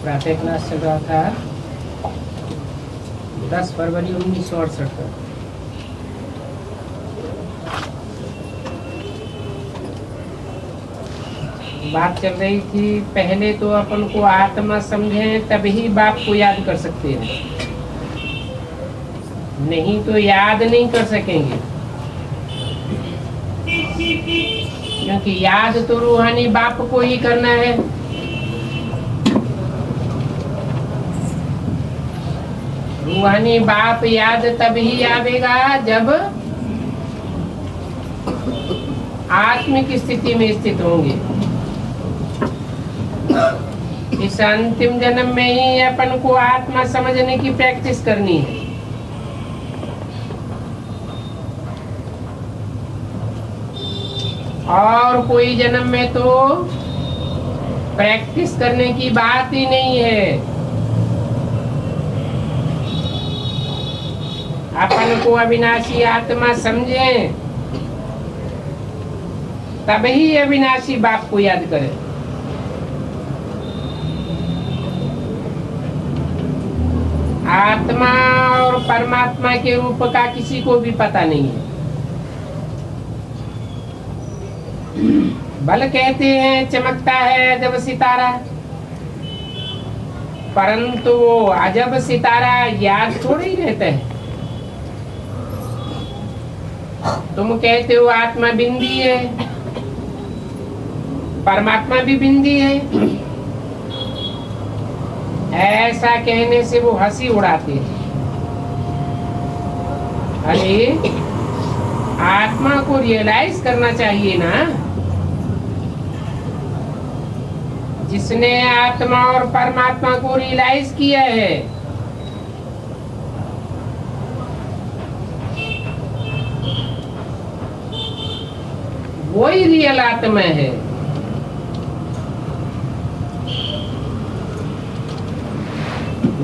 प्रातः क्लास चल रहा था 10 फरवरी 1968 का। बात चल रही थी, पहले तो अपन को आत्मा समझें तभी बाप को याद कर सकते हैं, नहीं तो याद नहीं कर सकेंगे। क्योंकि याद तो रूहानी बाप को ही करना है। रूहानी बाप याद तभी आवेगा जब आत्मिक स्थिति में स्थित होंगे। इस अंतिम जन्म में ही अपन को आत्मा समझने की प्रैक्टिस करनी है। और कोई जन्म में तो प्रैक्टिस करने की बात ही नहीं है। अपन को अविनाशी आत्मा समझें तभी अविनाशी बाप को याद करें। आत्मा और परमात्मा के रूप का किसी को भी पता नहीं है। बल कहते हैं चमकता है जब सितारा, परंतु वो अजब सितारा याद थोड़ी रहता है। तुम कहते हो आत्मा बिंदी है, परमात्मा भी बिंदी है। ऐसा कहने से वो हंसी उड़ाते हैं। अरे आत्मा को रियलाइज करना चाहिए ना। जिसने आत्मा और परमात्मा को रियलाइज किया है वही रियल आत्मा है।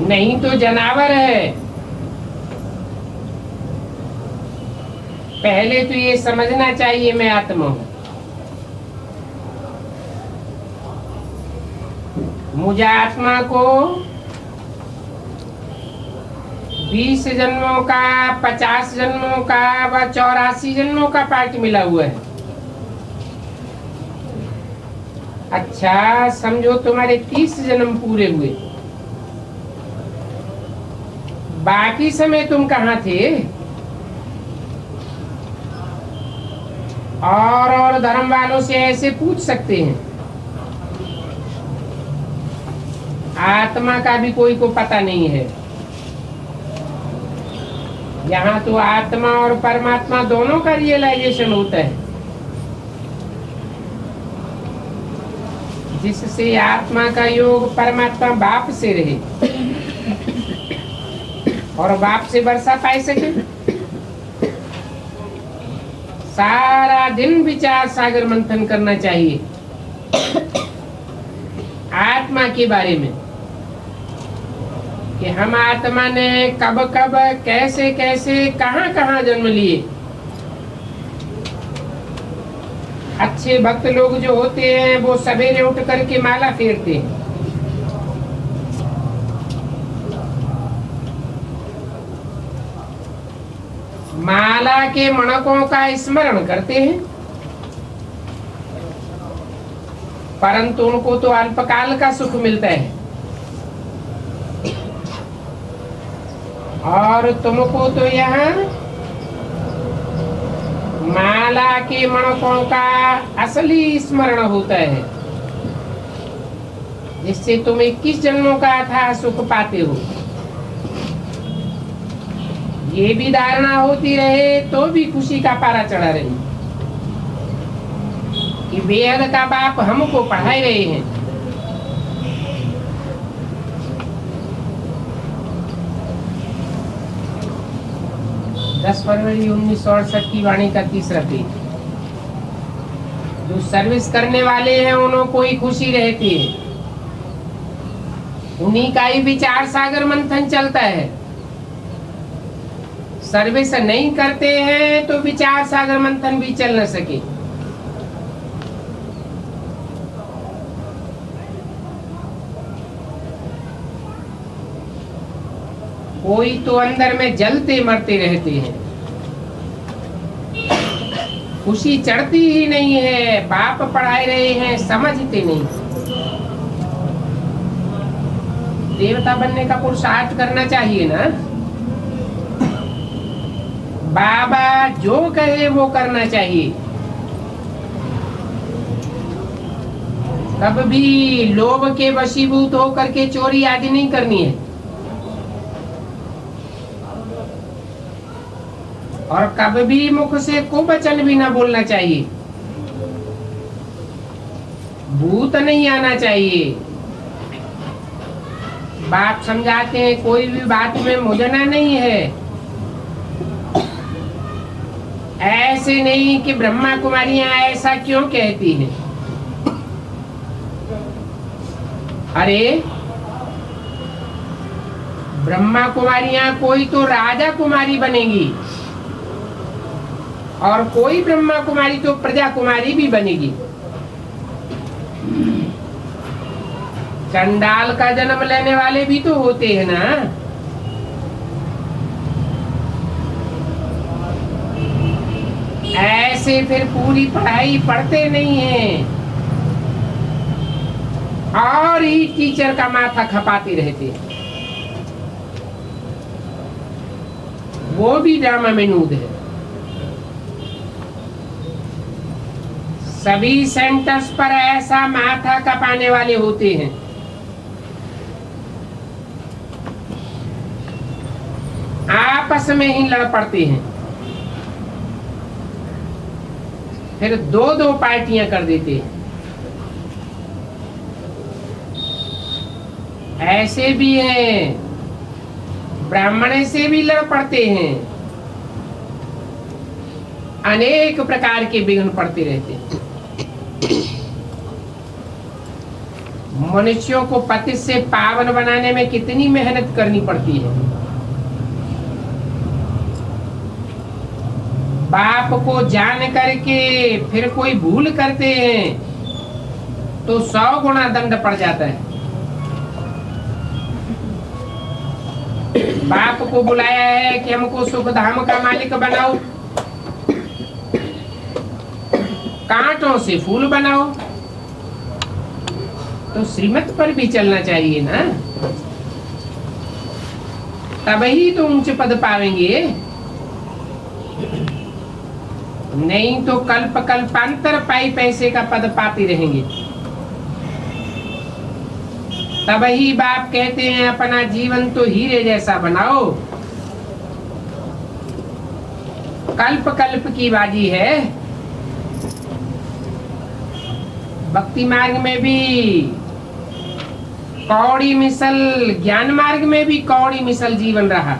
नहीं तो जनावर है। पहले तो ये समझना चाहिए मैं आत्मा हूं। मुझे आत्मा को 20 जन्मों का, 50 जन्मों का व 84 जन्मों का पार्ट मिला हुआ है। अच्छा समझो तुम्हारे 30 जन्म पूरे हुए, बाकी समय तुम कहाँ थे? और धर्म वालों से ऐसे पूछ सकते हैं। आत्मा का भी कोई को पता नहीं है। यहाँ तो आत्मा और परमात्मा दोनों का रियलाइजेशन होता है, जिससे आत्मा का योग परमात्मा बाप से रहे और बाप से वर्षा पाई सके। सारा दिन विचार सागर मंथन करना चाहिए आत्मा के बारे में कि हम आत्मा ने कब कब कैसे कैसे कहां कहां जन्म लिए। अच्छे भक्त लोग जो होते हैं वो सवेरे उठ करके माला फेरते हैं। माला के मणकों का स्मरण करते हैं, परंतु उनको तो अल्पकाल का सुख मिलता है और तुमको तो यहाँ माला के मणकों का असली स्मरण होता है, जिससे तुम 21 जन्मों का था सुख पाते हो। ये भी धारणा होती रहे तो भी खुशी का पारा चढ़ा रही कि बेहद का बाप हमको पढ़ाई रहे हैं। दस फरवरी 1968 की वाणी का तीसरा पेज। जो सर्विस करने वाले हैं उन्हों को ही खुशी रहती है, उन्हीं का ही विचार सागर मंथन चलता है। सर्विस नहीं करते हैं तो विचार सागर मंथन भी चल न सके। कोई तो अंदर में जलते मरते रहते हैं, खुशी चढ़ती ही नहीं है, बाप पढ़ाए रहे हैं समझते नहीं। देवता बनने का पुरुषार्थ करना चाहिए ना। बाबा जो कहे वो करना चाहिए। कब भी लोभ के वशीभूत होकर के चोरी आदि नहीं करनी है, और कब भी मुख से कुवचन भी ना बोलना चाहिए। भूत नहीं आना चाहिए। बाप समझाते हैं कोई भी बात में मुझना नहीं है। ऐसे नहीं कि ब्रह्मा कुमारियां ऐसा क्यों कहती हैं। अरे ब्रह्मा कुमारियां कोई तो राजा कुमारी बनेगी, और कोई ब्रह्मा कुमारी तो प्रजा कुमारी भी बनेगी। चंडाल का जन्म लेने वाले भी तो होते हैं ना। ऐसे फिर पूरी पढ़ाई पढ़ते नहीं हैं और ही टीचर का माथा खपाते रहते हैं। वो भी ड्रामा में नूद है। सभी सेंटर्स पर ऐसा माथा कपाने वाले होते हैं। आपस में ही लड़ पड़ते हैं, फिर दो दो पार्टियां कर देते हैं। ऐसे भी हैं, ब्राह्मण से भी लड़ पड़ते हैं। अनेक प्रकार के विघ्न पड़ते रहते हैं। मनुष्यों को पति से पावन बनाने में कितनी मेहनत करनी पड़ती है। बाप को जान करके फिर कोई भूल करते हैं तो 100 गुना दंड पड़ जाता है। बाप को बुलाया है कि हमको सुख धाम का मालिक बनाओ, कांटों से फूल बनाओ, तो श्रीमत पर भी चलना चाहिए ना, तभी तो ऊंचे पद पावेंगे। नहीं तो कल्प कल्पांतर पाई पैसे का पद पाते रहेंगे। तभी बाप कहते हैं अपना जीवन तो हीरे जैसा बनाओ। कल्प कल्प की बाजी है। भक्ति मार्ग में भी कौड़ी मिसल, ज्ञान मार्ग में भी कौड़ी मिसल जीवन रहा,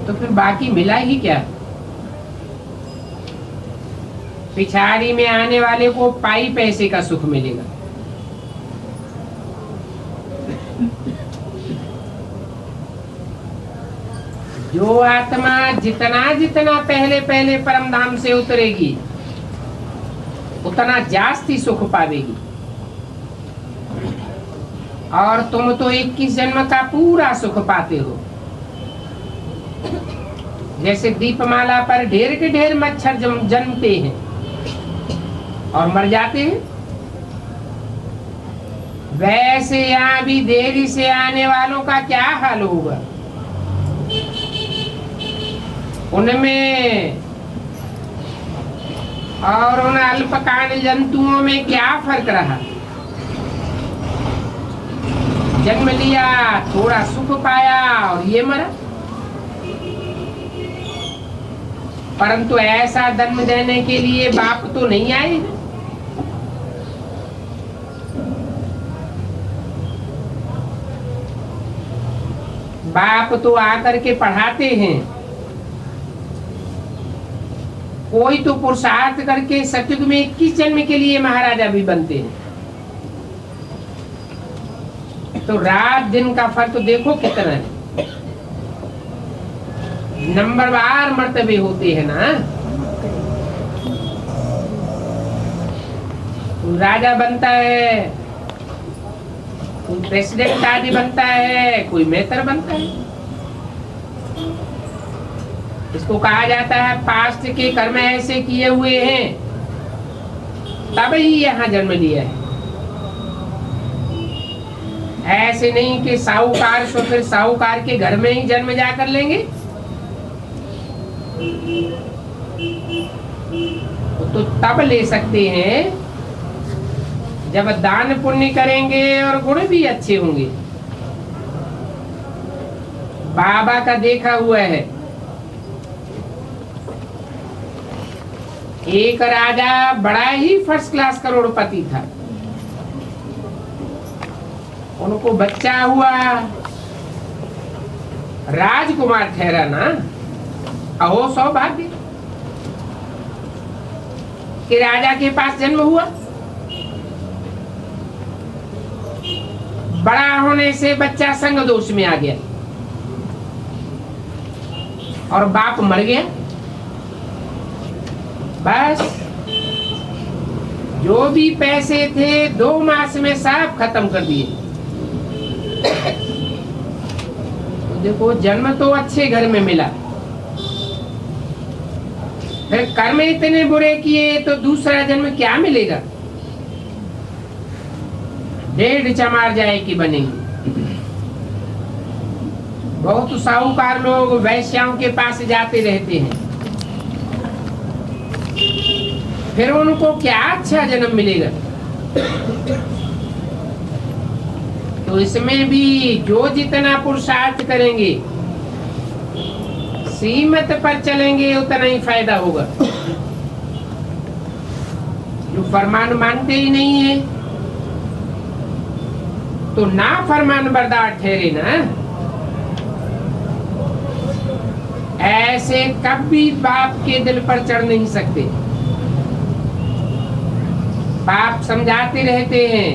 तो फिर बाकी मिला ही क्या। पिछाड़ी में आने वाले को पाई पैसे का सुख मिलेगा। जो आत्मा जितना जितना पहले पहले परम धाम से उतरेगी उतना जास्ती सुख पावेगी। और तुम तो 21 जन्म का पूरा सुख पाते हो। जैसे दीपमाला पर ढेर के ढेर मच्छर जन्मते हैं और मर जाते हैं, वैसे यहाँ भी देरी से आने वालों का क्या हाल होगा। उनमें और उन अल्पकांड जंतुओं में क्या फर्क रहा। जन्म लिया, थोड़ा सुख पाया और ये मरा। परंतु ऐसा जन्म देने के लिए बाप तो नहीं आए। बाप तो आकर के पढ़ाते हैं। कोई तो पुरुषार्थ करके सतयुग में 21 जन्म के लिए महाराजा भी बनते हैं। तो रात दिन का फर्क तो देखो कितना है। नंबरवार मर्तबे होते हैं ना। तो राजा बनता है कोई प्रेसिडेंट आदि बनता है, कोई मेहतर बनता है। इसको कहा जाता है पास्ट के कर्म ऐसे किए हुए हैं तब ही यहाँ जन्म लिया है। ऐसे नहीं कि साहूकार तो फिर साहूकार के घर में ही जन्म जाकर लेंगे। तो तब ले सकते हैं जब दान पुण्य करेंगे और गुण भी अच्छे होंगे। बाबा का देखा हुआ है, एक राजा बड़ा ही फर्स्ट क्लास करोड़पति था। उनको बच्चा हुआ, राजकुमार ठहरा ना। अहो सौभाग्य कि राजा के पास जन्म हुआ। बड़ा होने से बच्चा संग दोष में आ गया और बाप मर गया। बस जो भी पैसे थे 2 मास में सब खत्म कर दिए। तो देखो जन्म तो अच्छे घर में मिला, फिर कर्म इतने बुरे किए तो दूसरा जन्म क्या मिलेगा? 1.5 चमार जाए कि बनेंगे। बहुत साहूकार लोग वैश्याओं के पास जाते रहते हैं, फिर उनको क्या अच्छा जन्म मिलेगा? तो इसमें भी जो जितना पुरुषार्थ करेंगे, श्रीमत पर चलेंगे, उतना ही फायदा होगा। जो फरमान मानते ही नहीं है तो ना फरमान बरदार ठहरे ना। ऐसे कभी बाप के दिल पर चढ़ नहीं सकते। बाप समझाते रहते हैं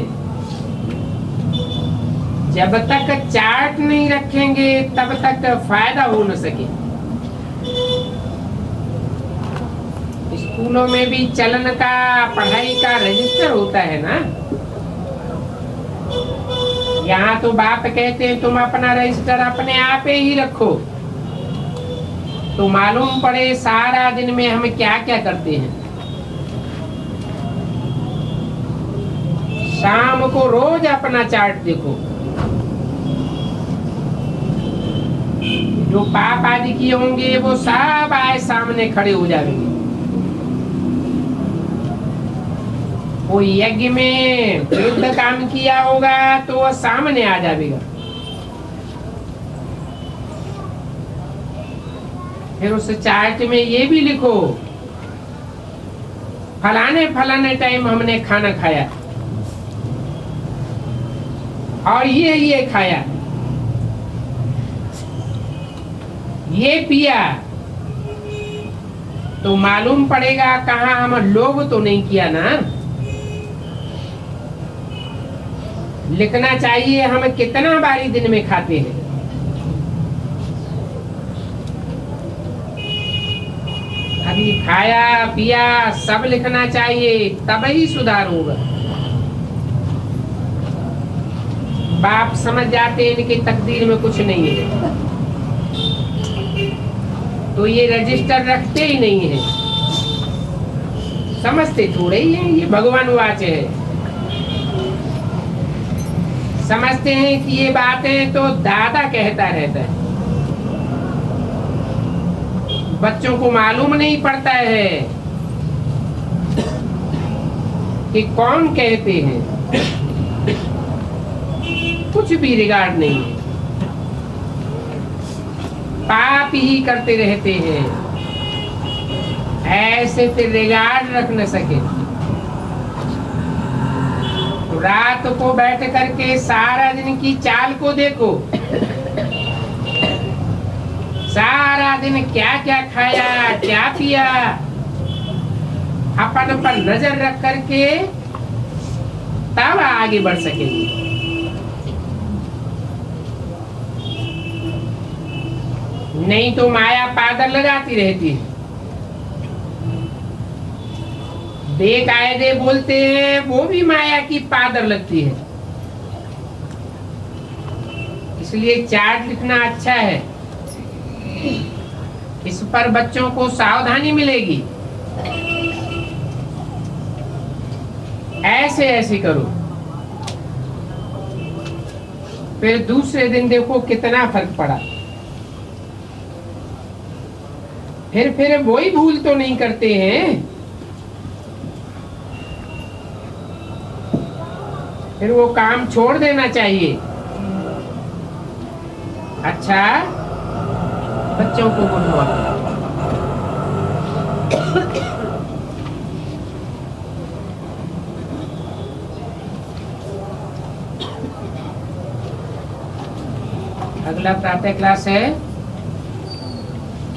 जब तक चार्ट नहीं रखेंगे तब तक फायदा हो न सके। स्कूलों में भी चलन का, पढ़ाई का रजिस्टर होता है ना। यहाँ तो बाप कहते हैं तुम अपना रजिस्टर अपने आप ही रखो, तो मालूम पड़े सारा दिन में हम क्या क्या करते हैं। शाम को रोज अपना चार्ट देखो। जो पाप आदि किए होंगे वो सब आए सामने खड़े हो जाएंगे। कोई यज्ञ में युद्ध काम किया होगा तो वह सामने आ जाएगा। फिर उस चार्ट में ये भी लिखो फलाने फलाने टाइम हमने खाना खाया और ये खाया, ये पिया, तो मालूम पड़ेगा कहाँ हम लोभ तो नहीं किया ना। लिखना चाहिए हम कितना बारी दिन में खाते हैं। अभी खाया पिया सब लिखना चाहिए, तब ही सुधार होगा। बाप समझ जाते हैं इनकी तकदीर में कुछ नहीं है, तो ये रजिस्टर रखते ही नहीं है। समझते थोड़े ही है, ये भगवान वाच है। समझते हैं कि ये बातें तो दादा कहता रहता है। बच्चों को मालूम नहीं पड़ता है कि कौन कहते हैं, कुछ भी रिगार्ड नहीं है। पाप ही करते रहते हैं, ऐसे फिर रिगार्ड रख न सके। तो रात को बैठ करके सारा दिन की चाल को देखो, सारा दिन क्या क्या खाया क्या पिया, अपन पर नजर रख करके तब आगे बढ़ सकेंगे। नहीं तो माया पादर लगाती रहती है। बेकायदे बोलते हैं वो भी माया की पादर लगती है। इसलिए चार्ट लिखना अच्छा है, इस पर बच्चों को सावधानी मिलेगी। ऐसे ऐसे करो, फिर दूसरे दिन देखो कितना फर्क पड़ा। फिर वही भूल तो नहीं करते हैं, फिर वो काम छोड़ देना चाहिए। अच्छा, बच्चों को गुड मॉर्निंग। अगला प्रातः क्लास है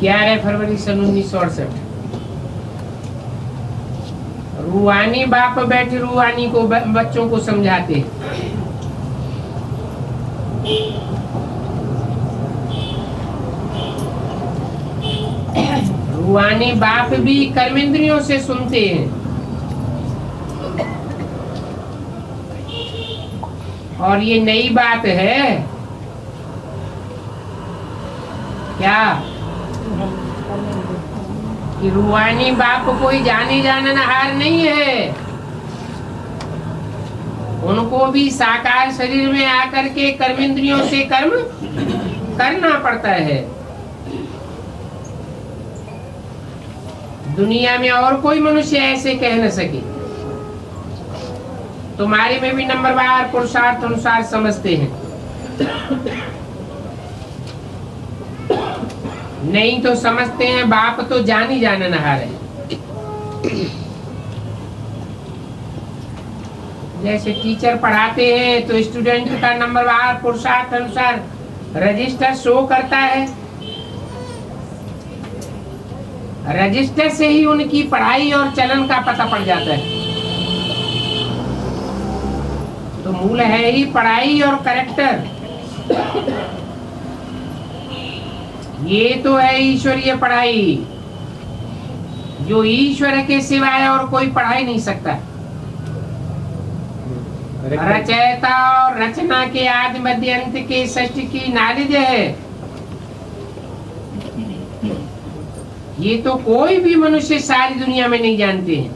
11 फरवरी सन 1968। रूहानी बाप बैठे रूहानी को बच्चों को समझाते। रूहानी बाप भी कर्मेंद्रियों से सुनते हैं, और ये नई बात है क्या कि रूहानी बाप कोई जानी जाननहार नहीं है, उनको भी साकार शरीर में आकर के कर्मेंद्रियों से कर्म करना पड़ता है। दुनिया में और कोई मनुष्य ऐसे कह न सके। तुम्हारे में भी नंबरवार पुरुषार्थ अनुसार समझते हैं, नहीं तो समझते हैं बाप तो जानी जाननहार है। जैसे टीचर पढ़ाते हैं तो स्टूडेंट का नंबरवार पुरुषार्थ अनुसार रजिस्टर शो करता है, रजिस्टर से ही उनकी पढ़ाई और चलन का पता पड़ जाता है। तो मूल है ही पढ़ाई और कैरेक्टर, ये तो है ईश्वरीय पढ़ाई, जो ईश्वर के सिवाय और कोई पढ़ाई नहीं सकता। रचयिता और रचना के आदि मध्य अंत के सृष्टि की नॉलेज है, ये तो कोई भी मनुष्य सारी दुनिया में नहीं जानते हैं।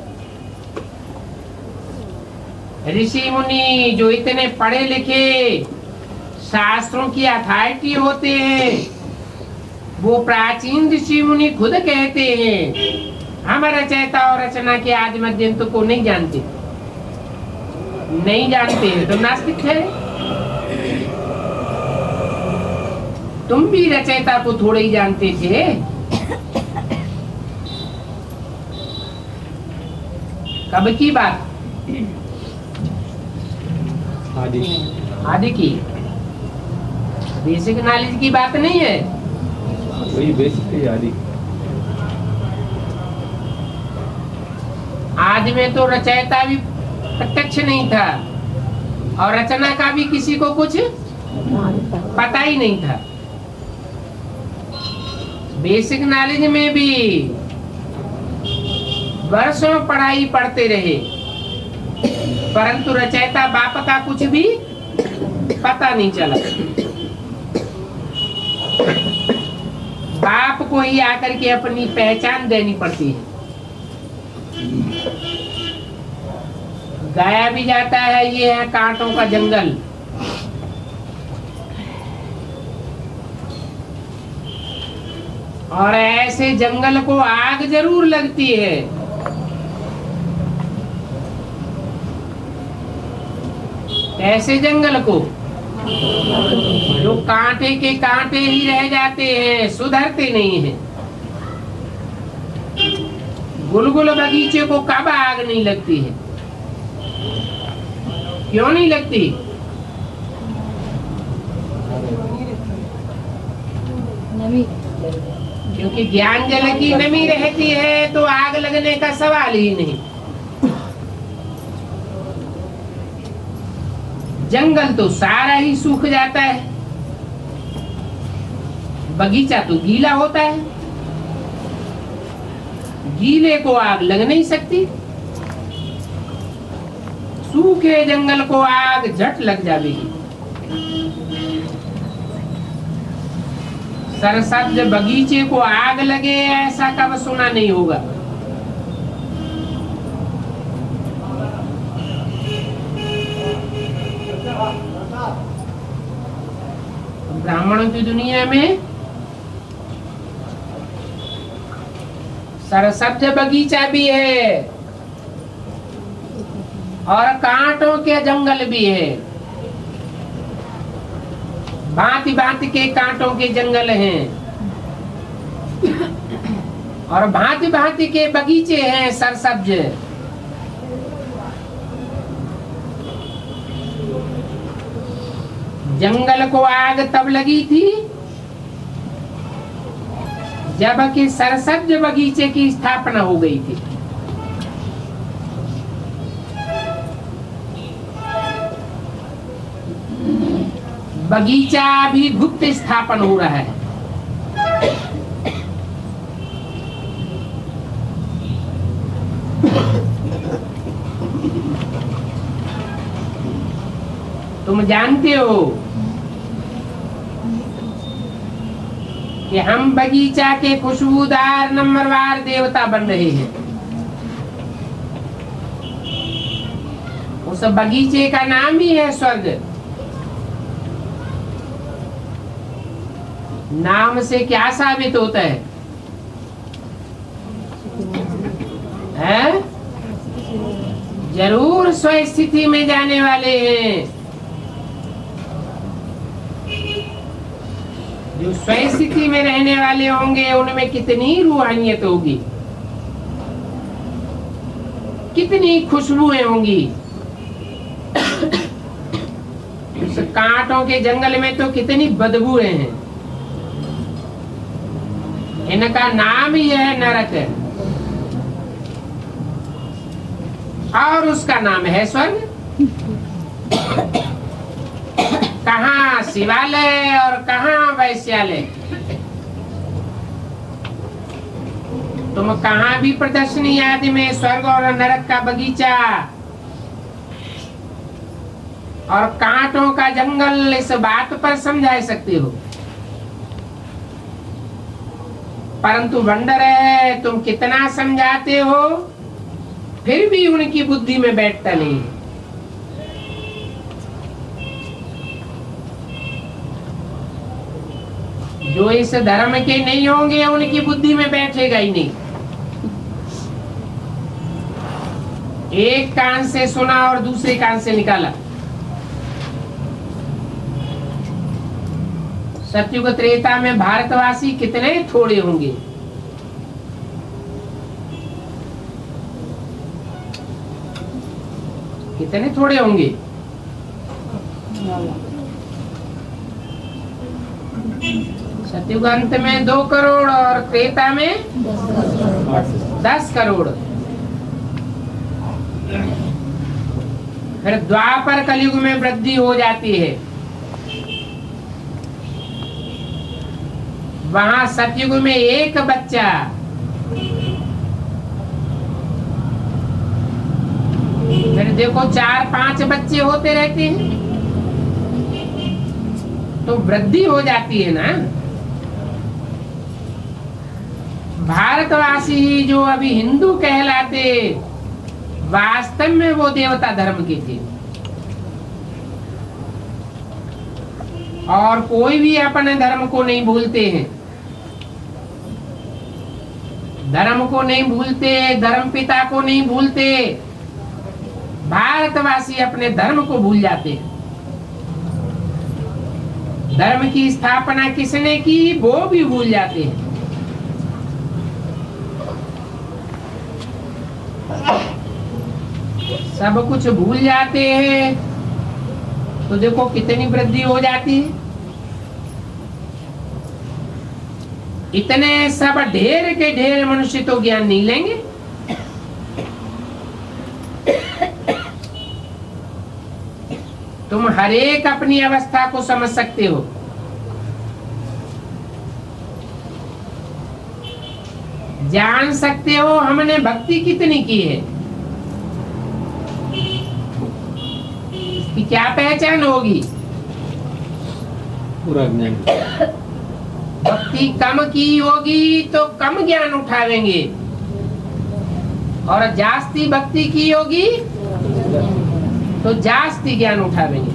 ऋषि मुनि जो इतने पढ़े लिखे शास्त्रों की अथॉरिटी होते हैं, वो प्राचीन ऋषि मुनि खुद कहते हैं हम रचयिता और रचना के आदि मध्य अंत को नहीं जानते। नहीं जानते हैं तो नास्तिक है। तुम भी रचयिता को थोड़े ही जानते थे। कब की बात? आदि की। बेसिक नॉलेज की बात नहीं है, वही बेसिक है आदि। आदि में तो रचयिता भी प्रत्यक्ष नहीं था और रचना का भी किसी को कुछ पता ही नहीं था। बेसिक नॉलेज में भी वर्षों पढ़ाई पढ़ते रहे, परंतु रचयिता बाप का कुछ भी पता नहीं चला। बाप को ही आकर के अपनी पहचान देनी पड़ती है। गाया भी जाता है ये है कांटों का जंगल, और ऐसे जंगल को आग जरूर लगती है। ऐसे जंगल को जो कांटे के कांटे ही रह जाते हैं, सुधरते नहीं हैं। गुलगुल बगीचे को कब आग नहीं लगती है? क्यों नहीं लगती? क्योंकि ज्ञान जल की नमी रहती है, तो आग लगने का सवाल ही नहीं। जंगल तो सारा ही सूख जाता है, बगीचा तो गीला होता है। गीले को आग लग नहीं सकती, सूखे जंगल को आग झट लग जाएगी। सरसब्ज बगीचे को आग लगे ऐसा कब सुना नहीं होगा। ब्राह्मणों की दुनिया में सरसब्ज बगीचा भी है और कांटों के जंगल भी है। भांति भांति के कांटों के जंगल हैं और भांति भांति के बगीचे हैं सरसब्ज। जंगल को आग तब लगी थी जबकि सरसब्ज बगीचे की स्थापना हो गई थी। बगीचा भी गुप्त स्थापन हो रहा है। तुम जानते हो कि हम बगीचा के खुशबूदार नंबरवार देवता बन रहे हैं। उस बगीचे का नाम ही है स्वर्ग। नाम से क्या साबित होता है? हैं? जरूर स्वस्थिति में जाने वाले हैं। जो स्वस्थिति में रहने वाले होंगे उनमें कितनी रूहानियत होगी, कितनी खुशबुएं होंगी। उस कांटों के जंगल में तो कितनी बदबूएं हैं। इनका नाम ही है नरक और उसका नाम है स्वर्ग। कहाँ शिवालय और कहाँ वैश्यालय। तुम कहाँ भी प्रदर्शनी आदि में स्वर्ग और नरक का बगीचा और कांटों का जंगल इस बात पर समझा सकते हो, परंतु वंडर है तुम कितना समझाते हो फिर भी उनकी बुद्धि में बैठता नहीं। जो इस धर्म के नहीं होंगे उनकी बुद्धि में बैठेगा ही नहीं। एक कान से सुना और दूसरे कान से निकाला। सतयुग त्रेता में भारतवासी कितने थोड़े होंगे। कितने थोड़े होंगे। सतयुग अंत में 2 करोड़ और त्रेता में 10 करोड़। फिर द्वापर कलयुग में वृद्धि हो जाती है। वहां सतयुग में 1 बच्चा, फिर देखो 4-5 बच्चे होते रहते हैं तो वृद्धि हो जाती है ना। भारतवासी ही जो अभी हिंदू कहलाते वास्तव में वो देवता धर्म के थे। और कोई भी अपने धर्म को नहीं भूलते हैं। धर्म को नहीं भूलते, धर्म पिता को नहीं भूलते। भारतवासी अपने धर्म को भूल जाते हैं। धर्म की स्थापना किसने की वो भी भूल जाते हैं। सब कुछ भूल जाते हैं तो देखो कितनी वृद्धि हो जाती है। इतने सब ढेर के ढेर मनुष्य तो ज्ञान नहीं लेंगे। तुम हर एक अपनी अवस्था को समझ सकते हो। जान सकते हो हमने भक्ति कितनी की है। इसकी क्या पहचान होगी? पूरा ज्ञान। भक्ति कम की होगी तो कम ज्ञान उठावेंगे, और जास्ती भक्ति की होगी तो जास्ती ज्ञान उठावेंगे।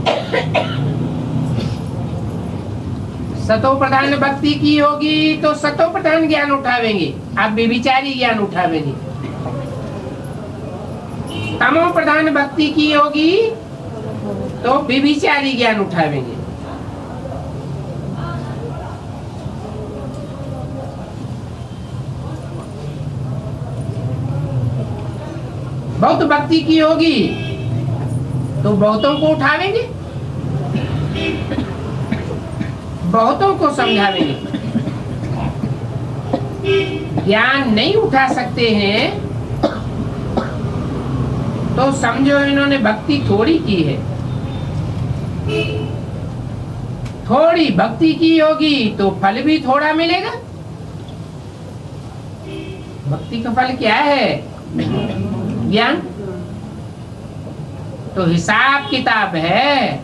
सतो प्रधान भक्ति की होगी तो सतो प्रधान ज्ञान उठावेंगे, आप बेविचारी ज्ञान उठावेंगे। तमो प्रधान भक्ति की होगी तो बेविचारी ज्ञान उठावेंगे। बहुत भक्ति की होगी तो बहुतों को उठावेंगे, बहुतों को समझावेंगे। ज्ञान नहीं उठा सकते हैं तो समझो इन्होंने भक्ति थोड़ी की है। थोड़ी भक्ति की होगी तो फल भी थोड़ा मिलेगा। भक्ति का फल क्या है? ज्ञान। तो हिसाब किताब है।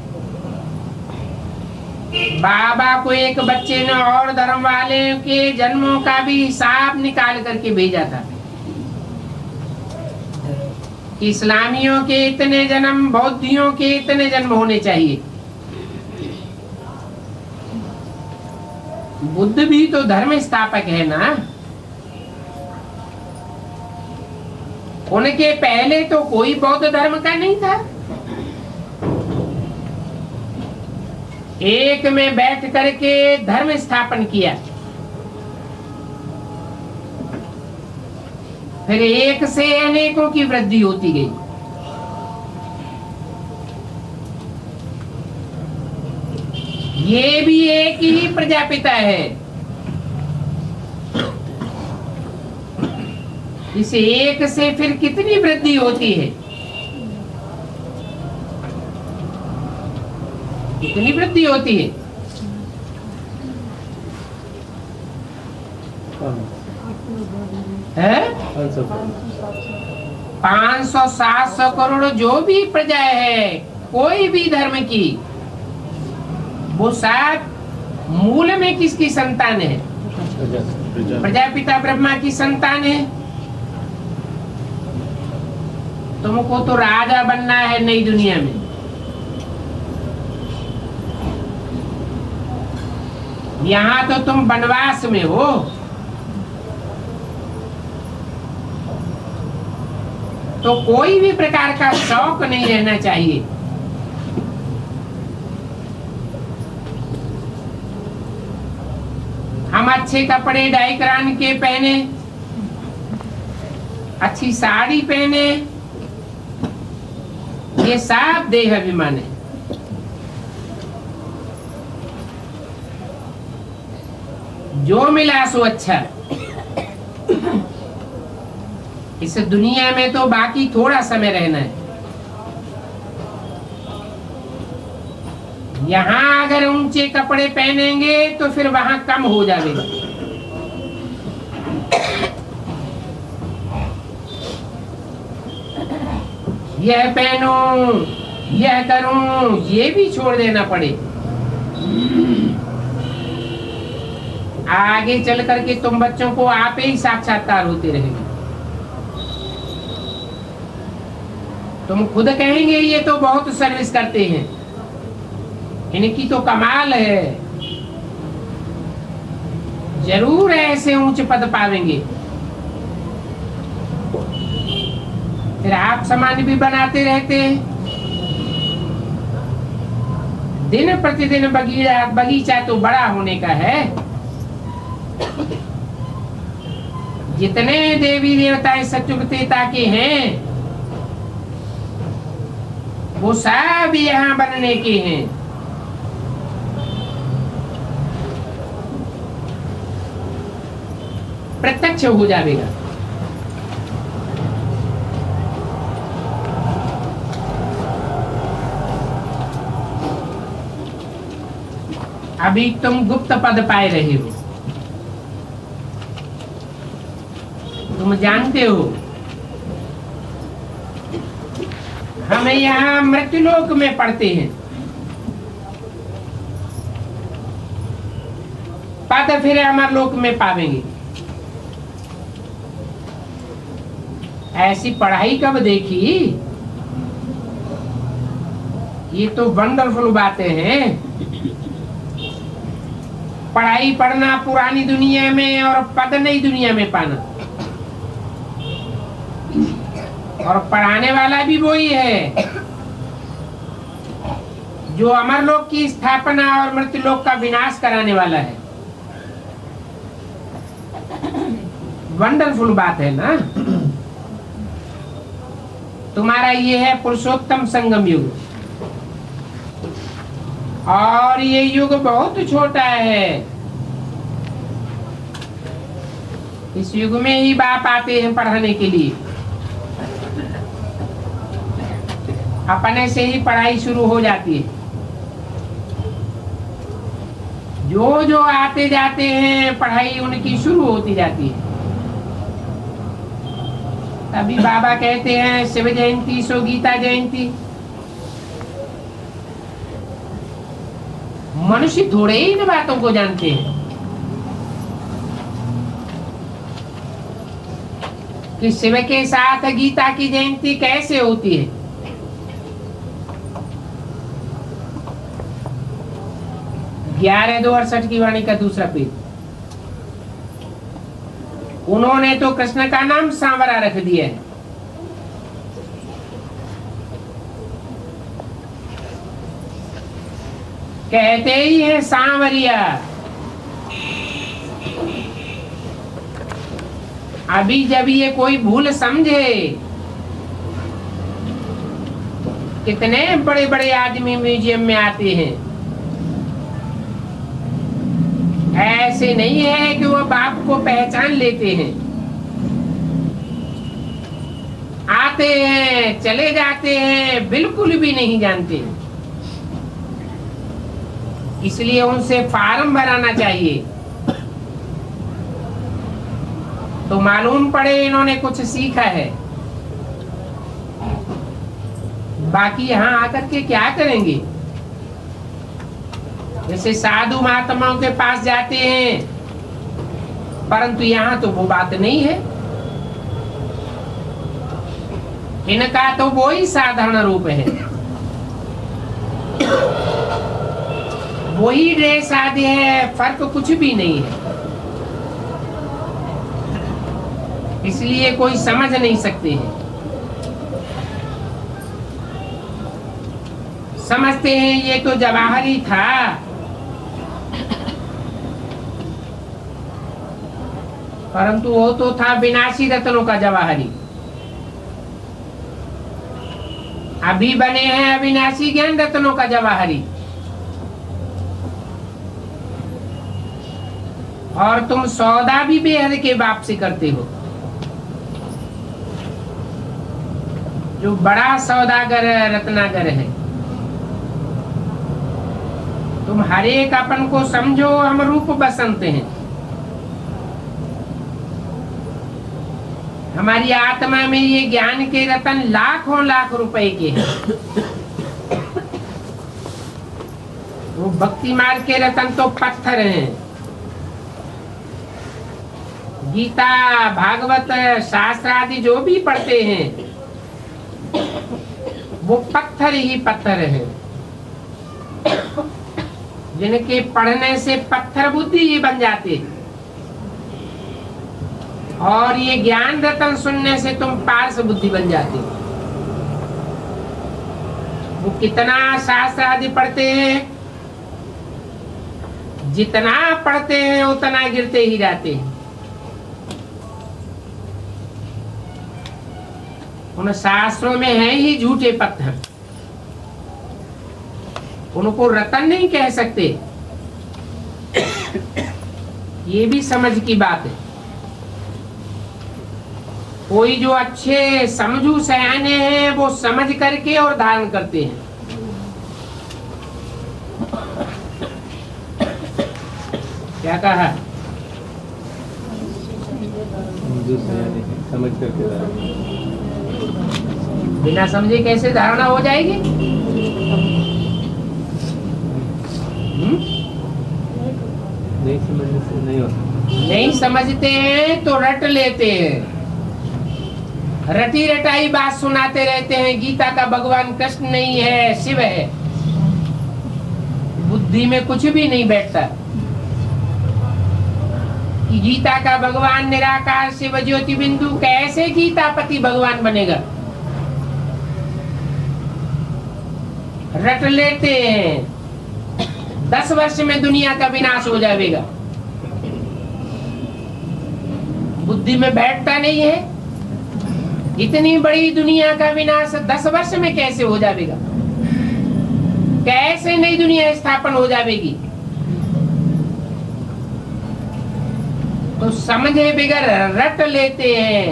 बाबा को एक बच्चे ने और धर्म वाले के जन्मों का भी हिसाब निकाल करके भेजा था। इस्लामियों के इतने जन्म, बौद्धियों के इतने जन्म होने चाहिए। बुद्ध भी तो धर्म स्थापक है ना। उनके पहले तो कोई बौद्ध धर्म का नहीं था। एक में बैठ करके धर्म स्थापन किया, फिर एक से अनेकों की वृद्धि होती गई। ये भी एक ही प्रजापिता है। इस एक से फिर कितनी वृद्धि होती है? कितनी वृद्धि होती है? है 500-700 करोड़ जो भी प्रजा है कोई भी धर्म की, वो सब मूल में किसकी संतान है? प्रजापिता ब्रह्मा की संतान है। तुमको तो राजा बनना है नई दुनिया में। यहाँ तो तुम वनवास में हो। तो कोई भी प्रकार का शौक नहीं रहना चाहिए। हम अच्छे कपड़े डाई करान के पहने, अच्छी साड़ी पहने, ये सब देह अभिमान है। जो मिला सो अच्छा। इस दुनिया में तो बाकी थोड़ा समय रहना है। यहाँ अगर ऊंचे कपड़े पहनेंगे तो फिर वहां कम हो जाएगा। यह पहनूं, यह करूं, ये भी छोड़ देना पड़े। आगे चल करके तुम बच्चों को आप ही साक्षात्कार होते रहेंगे। तुम खुद कहेंगे ये तो बहुत सर्विस करते हैं, इनकी तो कमाल है। जरूर ऐसे ऊंचे पद पावेंगे। फिर आप समान भी बनाते रहते हैं। दिन प्रतिदिन बगीचा तो बड़ा होने का है। जितने देवी देवता सत्युगतेता के हैं वो सब यहाँ बनने के हैं। प्रत्यक्ष हो जाएगा। अभी तुम गुप्त पद पाए रहे हो। तुम जानते हो हमें यहाँ मृत्युलोक में पढ़ते हैं। पद फिर अमरलोक में पावेंगे। ऐसी पढ़ाई कब देखी? ये तो वंडरफुल बातें हैं। पढ़ाई पढ़ना पुरानी दुनिया में और पद नई दुनिया में पाना, और पढ़ाने वाला भी वही है जो अमरलोक की स्थापना और मृत्युलोक का विनाश कराने वाला है। वंडरफुल बात है ना। तुम्हारा ये है पुरुषोत्तम संगम युग, और ये युग बहुत छोटा है। इस युग में ही बाप आते हैं पढ़ाने के लिए। अपने से ही पढ़ाई शुरू हो जाती है। जो जो आते जाते हैं पढ़ाई उनकी शुरू होती जाती है। तभी बाबा कहते हैं शिव जयंती सो गीता जयंती। मनुष्य थोड़े ही इन बातों को जानते हैं कि शिव के साथ गीता की जयंती कैसे होती है। ग्यारह 268 की वाणी का दूसरा पेज। उन्होंने तो कृष्ण का नाम सांवरा रख दिया है। कहते ही है सांवरिया। अभी जब ये कोई भूल समझे, कितने बड़े बड़े आदमी म्यूजियम में आते हैं। ऐसे नहीं है कि वो बाप को पहचान लेते हैं। आते हैं चले जाते हैं, बिल्कुल भी नहीं जानते। इसलिए उनसे फार्म भराना चाहिए तो मालूम पड़े इन्होंने कुछ सीखा है। बाकी यहाँ आकर के क्या करेंगे? जैसे साधु महात्माओं के पास जाते हैं, परंतु यहाँ तो वो बात नहीं है। इनका तो वो ही साधारण रूप है, वही ड्रेस आदि है, फर्क कुछ भी नहीं है। इसलिए कोई समझ नहीं सकते हैं। समझते हैं ये तो जवाहरी था, परंतु वो तो था विनाशी रत्नों का जवाहरी। अभी बने हैं अविनाशी ज्ञान रत्नों का जवाहरी। और तुम सौदा भी बेहद के बाप से करते हो। जो बड़ा सौदागर रत्नागर है, तुम हर एक अपन को समझो हम रूप बसंत हैं। हमारी आत्मा में ये ज्ञान के रतन लाखों लाख रुपए के हैं। वो भक्ति मार्ग के रतन तो पत्थर हैं। गीता भागवत शास्त्र आदि जो भी पढ़ते हैं वो पत्थर ही पत्थर हैं, जिनके पढ़ने से पत्थर बुद्धि ही बन जाते। और ये ज्ञान रतन सुनने से तुम पारस बुद्धि बन जाते। वो कितना शास्त्र आदि पढ़ते हैं, जितना पढ़ते हैं उतना गिरते ही जाते हैं। उन शास्त्रों में है ही झूठे पत्थर, उनको रतन नहीं कह सकते। ये भी समझ की बात है। कोई जो अच्छे समझू सयाने हैं वो समझ करके और धारण करते हैं। क्या कहा? जो सयाने हैं, समझ करके धारण। बिना समझे कैसे धारणा हो जाएगी? नहीं समझने से नहीं होता। नहीं समझते हैं तो रट लेते हैं, रटी रटाई बात सुनाते रहते हैं। गीता का भगवान कृष्ण नहीं है, शिव है। बुद्धि में कुछ भी नहीं बैठता कि गीता का भगवान निराकार शिव ज्योति बिंदु कैसे गीतापति भगवान बनेगा। रट लेते हैं 10 वर्ष में दुनिया का विनाश हो जाएगा। बुद्धि में बैठता नहीं है, इतनी बड़ी दुनिया का विनाश 10 वर्ष में कैसे हो जाएगा, कैसे नई दुनिया स्थापन हो जाएगी। तो समझे बिगर रट लेते हैं,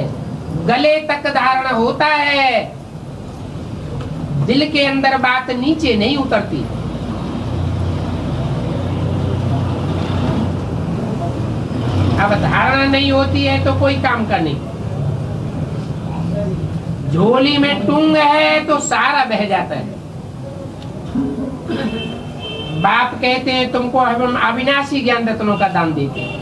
गले तक धारण होता है, दिल के अंदर बात नीचे नहीं उतरती। अब धारणा नहीं होती है तो कोई काम का नहीं। झोली में टूंग है तो सारा बह जाता है। बाप कहते हैं तुमको हम अविनाशी ज्ञान रत्नों का दान देते हैं।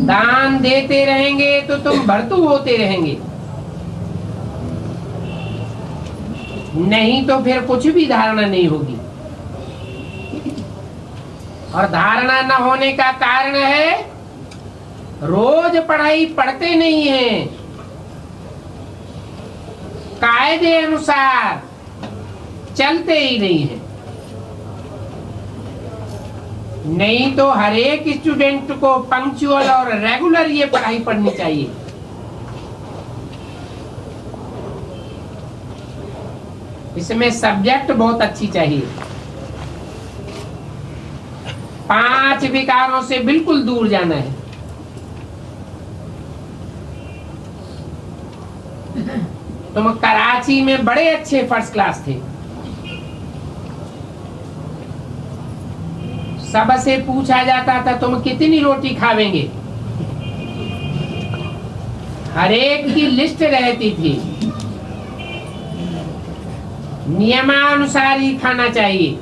दान देते रहेंगे तो तुम भरतू होते रहेंगे, नहीं तो फिर कुछ भी धारणा नहीं होगी। और धारणा न होने का कारण है रोज पढ़ाई पढ़ते नहीं है, कायदे अनुसार चलते ही नहीं है। नहीं तो हर एक स्टूडेंट को पंक्चुअल और रेगुलर ये पढ़ाई पढ़नी चाहिए। इसमें सब्जेक्ट बहुत अच्छी चाहिए। 5 विकारों से बिल्कुल दूर जाना है। तुम कराची में बड़े अच्छे फर्स्ट क्लास थे, सबसे पूछा जाता था तुम कितनी रोटी खावेंगे, हर एक की लिस्ट रहती थी, नियमानुसार ही खाना चाहिए।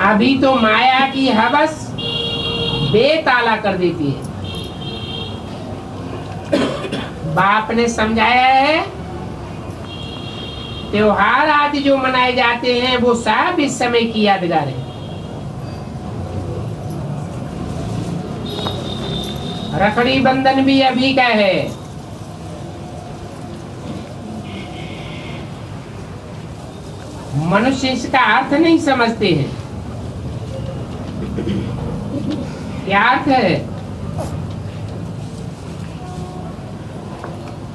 अभी तो माया की हवस बेताला कर देती है। बाप ने समझाया है त्योहार आदि जो मनाए जाते हैं वो सब इस समय की यादगार है। रखड़ी बंधन भी अभी का है। मनुष्य इसका अर्थ नहीं समझते हैं। क्या अर्थ है?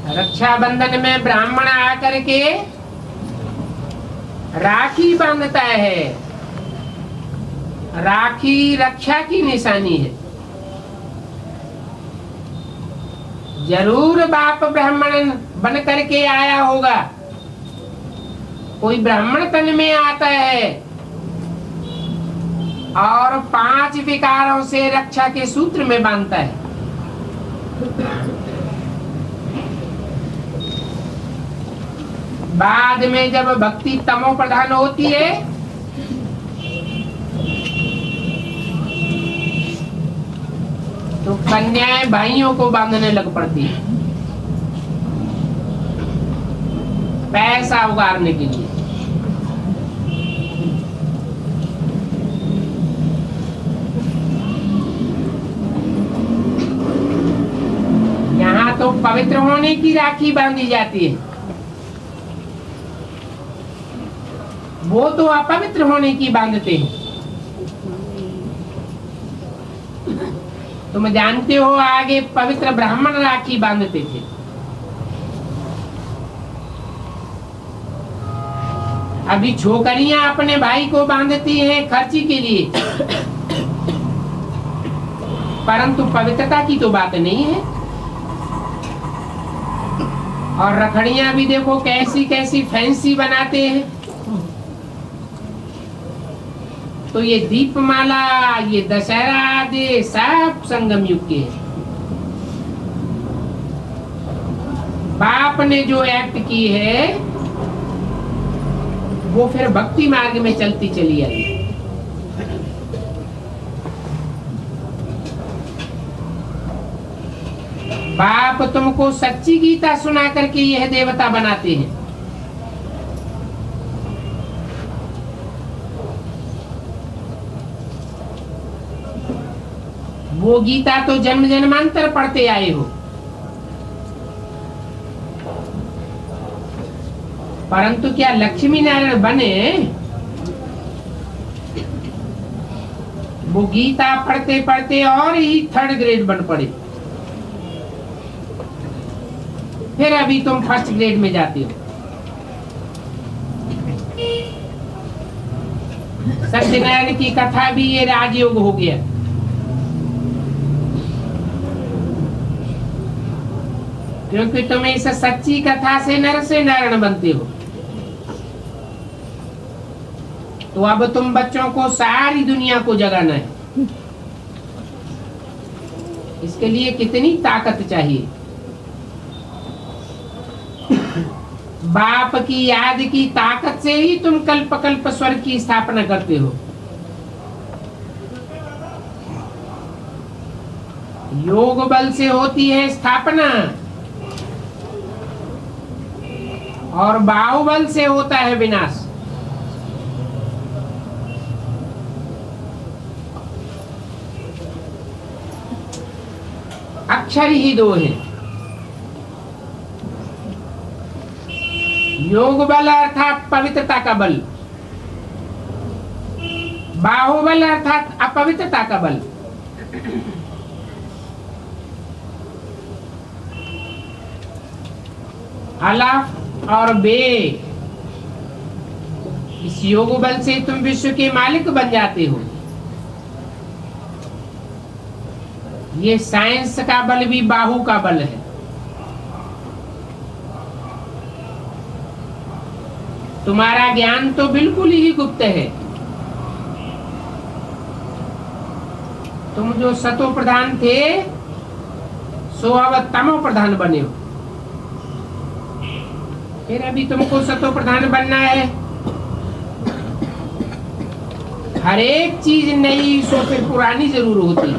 रक्षाबंधन में ब्राह्मण आकर के राखी बांधता है। राखी रक्षा की निशानी है। जरूर बाप ब्राह्मण बन करके आया होगा, कोई ब्राह्मण तन में आता है और 5 विकारों से रक्षा के सूत्र में बांधता है। बाद में जब भक्ति तमो प्रधान होती है तो कन्याएं भाइयों को बांधने लग पड़ती है पैसा उगारने के लिए। यहाँ तो पवित्र होने की राखी बांधी जाती है, वो तो अपवित्र होने की बांधते हैं। तुम जानते हो आगे पवित्र ब्राह्मण राखी बांधते थे। अभी छोकरियां अपने भाई को बांधती हैं खर्ची के लिए, परंतु पवित्रता की तो बात नहीं है। और रखड़ियां भी देखो कैसी कैसी फैंसी बनाते हैं। तो ये दीपमाला, ये दशहरा आदि सब संगम युग के हैं। आपने जो एक्ट की है वो फिर भक्ति मार्ग में चलती चली आई। बाप तुमको सच्ची गीता सुना करके यह देवता बनाते हैं। वो गीता तो जन्म जन्मांतर पढ़ते आए हो, परंतु क्या लक्ष्मी नारायण बने? वो गीता पढ़ते पढ़ते और ही 3rd ग्रेड बन पड़े, फिर अभी तुम 1st ग्रेड में जाते हो। सत्यनारायण की कथा भी ये राजयोग हो गया। क्योंकि तुम इस सच्ची कथा से नर से नारायण बनते हो। तो अब तुम बच्चों को सारी दुनिया को जगाना है। इसके लिए कितनी ताकत चाहिए? बाप की याद की ताकत से ही तुम कल्प कल्प स्वर्ग की स्थापना करते हो। योग बल से होती है स्थापना और बाहुबल से होता है विनाश। अक्षर ही 2 है। योग बल अर्थात पवित्रता का बल, बाहुबल अर्थात अपवित्रता का बल। अलाफ और बे, इस योग बल से तुम विश्व के मालिक बन जाते हो। ये साइंस का बल भी बाहु का बल है। तुम्हारा ज्ञान तो बिल्कुल ही गुप्त है। तुम जो सतो प्रधान थे सो अब तमो प्रधान बने हो। फिर अभी तुमको सतो प्रधान बनना है। हर एक चीज नई सो फिर पुरानी जरूर होती है।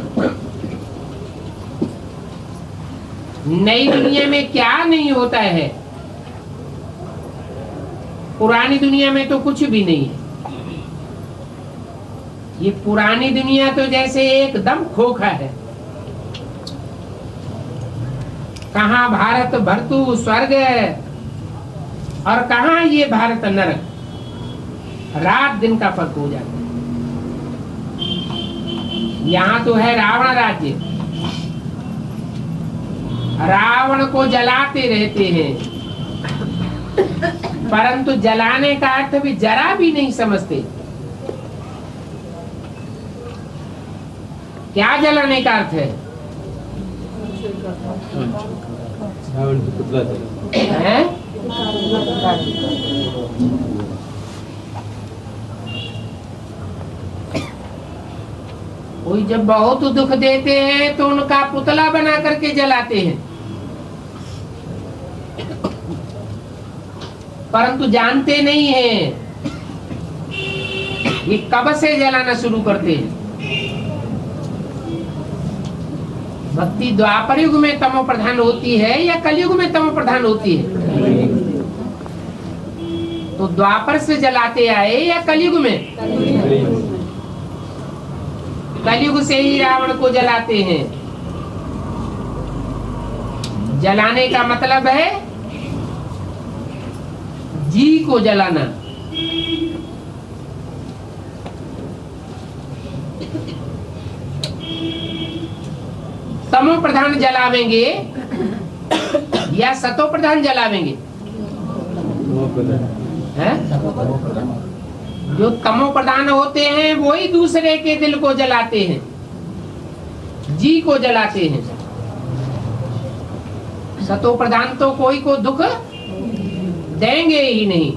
नई दुनिया में क्या नहीं होता है, पुरानी दुनिया में तो कुछ भी नहीं है। ये पुरानी दुनिया तो जैसे एकदम खोखा है। कहाँ भारत भर्तु स्वर्ग और कहाँ ये भारत नरक, रात दिन का फर्क हो जाता है। यहाँ तो है रावण राज्य, रावण को जलाते रहते हैं, परंतु जलाने का अर्थ भी जरा भी नहीं समझते। क्या जलाने का अर्थ है? रावण की पुतला जला। हैं? कोई जब बहुत दुख देते हैं तो उनका पुतला बना करके जलाते हैं, परंतु जानते नहीं हैं ये कब से जलाना शुरू करते हैं। भक्ति द्वापर युग में तमो प्रधान होती है या कलयुग में तमो प्रधान होती है? तो द्वापर से जलाते आए या कलयुग में? कलयुग से ही रावण को जलाते हैं। जलाने का मतलब है जी को जलाना। तमो प्रधान जलावेंगे या सतो प्रधान जलावेंगे? हैं? जो तमो प्रधान होते हैं वही दूसरे के दिल को जलाते हैं, जी को जलाते हैं। सतो प्रधान तो कोई को दुख देंगे ही नहीं।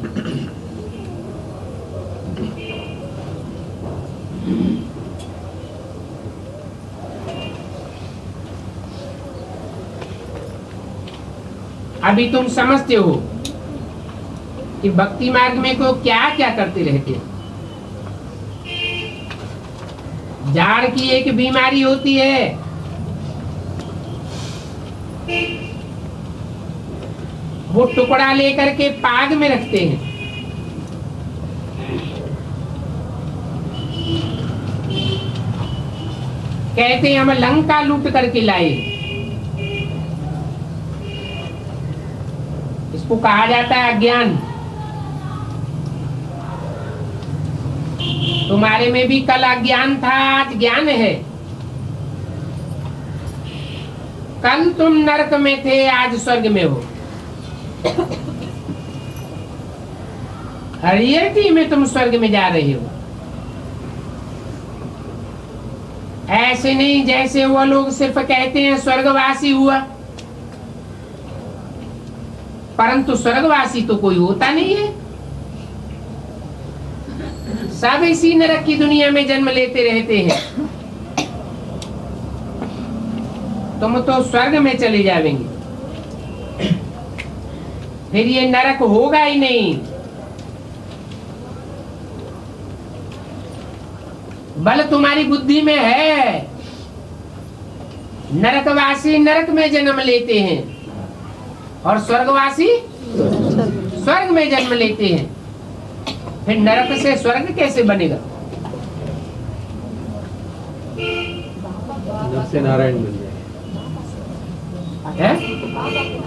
अभी तुम समझते हो कि भक्ति मार्ग में को क्या क्या करते रहते हैं। जाड़ की एक बीमारी होती है, वो टुकड़ा लेकर के पाग में रखते हैं। कहते हैं हम लंका लूट करके लाए। इसको कहा जाता है अज्ञान। तुम्हारे में भी कल अज्ञान था, आज ज्ञान है। कल तुम नरक में थे, आज स्वर्ग में हो। रियलिटी में तुम स्वर्ग में जा रहे हो। ऐसे नहीं जैसे वो लोग सिर्फ कहते हैं स्वर्गवासी हुआ, परंतु स्वर्गवासी तो कोई होता नहीं है। सब इसी नरक की दुनिया में जन्म लेते रहते हैं। तुम तो स्वर्ग में चले जाएंगे, फिर ये नरक होगा ही नहीं। बल तुम्हारी बुद्धि में है। नरकवासी नरक में जन्म लेते हैं और स्वर्गवासी स्वर्ग में जन्म लेते हैं। फिर नरक से स्वर्ग कैसे बनेगा? नर से नारायण बन जाएंगे।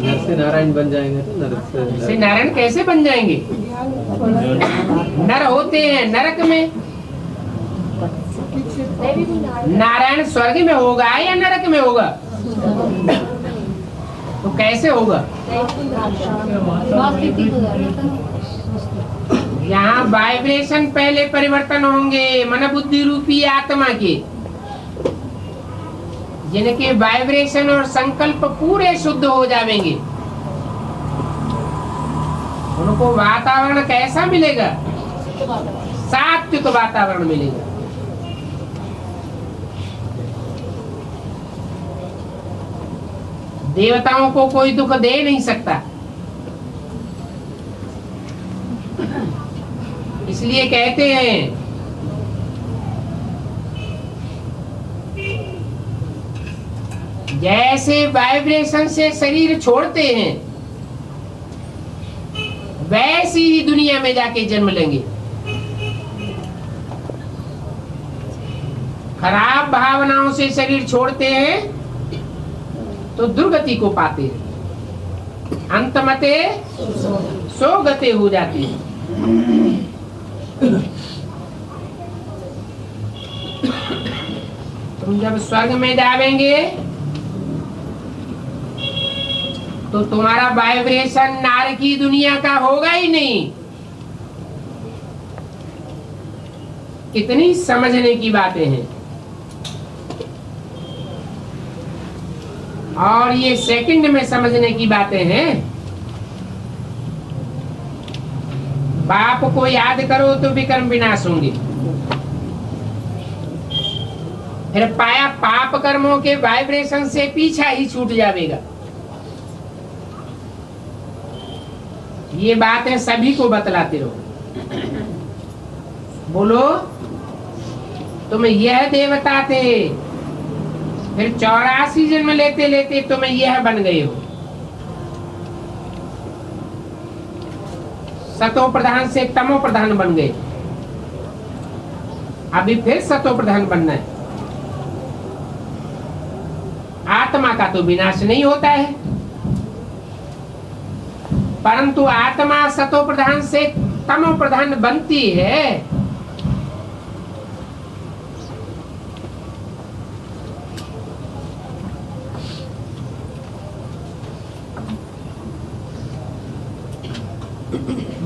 नर से नारायण बन जाएंगे तो नर से नारायण कैसे बन जाएंगे? नर होते हैं नरक में। नारायण स्वर्ग में होगा या नरक में होगा? तो कैसे होगा? यहाँ वाइब्रेशन पहले परिवर्तन होंगे, मन बुद्धि रूपी आत्मा के, जिनके वाइब्रेशन और संकल्प पूरे शुद्ध हो जाएंगे। उनको वातावरण कैसा मिलेगा? सात्विक वातावरण मिलेगा। देवताओं को कोई दुख दे नहीं सकता, इसलिए कहते हैं जैसे वाइब्रेशन से शरीर छोड़ते हैं वैसी ही दुनिया में जाके जन्म लेंगे। खराब भावनाओं से शरीर छोड़ते हैं तो दुर्गति को पाते हैं, अंतमते सोगते हो जाती है। तुम जब स्वर्ग में जावेंगे तो तुम्हारा वाइब्रेशन नार की दुनिया का होगा ही नहीं। कितनी समझने की बातें हैं। और ये सेकंड में समझने की बातें हैं। बाप को याद करो तो विकर्म विनाश होंगे। फिर पाया पाप कर्मों के वाइब्रेशन से पीछा ही छूट जाएगा। ये बातें सभी को बतलाते रहो। बोलो तुम यह देवता थे, फिर 84 जन्म लेते लेते तुम यह बन गए हो। सतो प्रधान से तमो प्रधान बन गए, अभी फिर सतो प्रधान बनना है। आत्मा का तो विनाश नहीं होता है, परंतु आत्मा सतो प्रधान से तमो प्रधान बनती है।